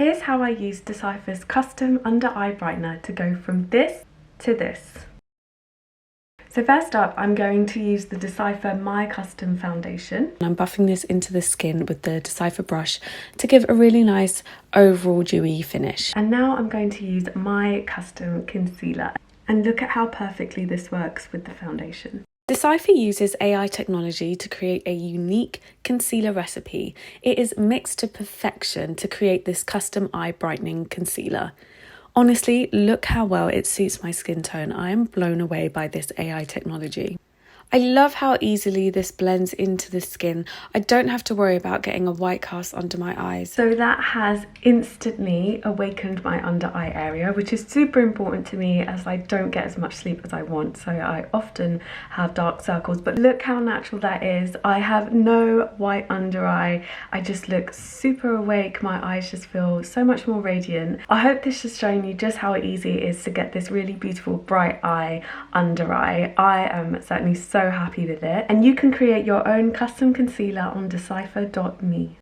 here's how I use Decipher's custom under eye brightener to go from this to this. So first up, I'm going to use the Decipher My Custom Foundation. I'm buffing this into the skin with the Decipher brush to give a really nice overall dewy finish. And now I'm going to use My Custom Concealer. And look at how perfectly this works with the foundation. Decipher uses AI technology to create a unique concealer recipe. It is mixed to perfection to create this custom eye brightening concealer. Honestly, look how well it suits my skin tone. I am blown away by this AI technology. I love how easily this blends into the skin. I don't have to worry about getting a white cast under my eyes. So that has instantly awakened my under eye area, which is super important to me as I don't get as much sleep as I want. So I often have dark circles, but look how natural that is. I have no white under eye. I just look super awake. My eyes just feel so much more radiant. I hope this has shown you just how easy it is to get this really beautiful bright eye under eye. I am certainly so happy with it, and you can create your own custom concealer on decipher.me.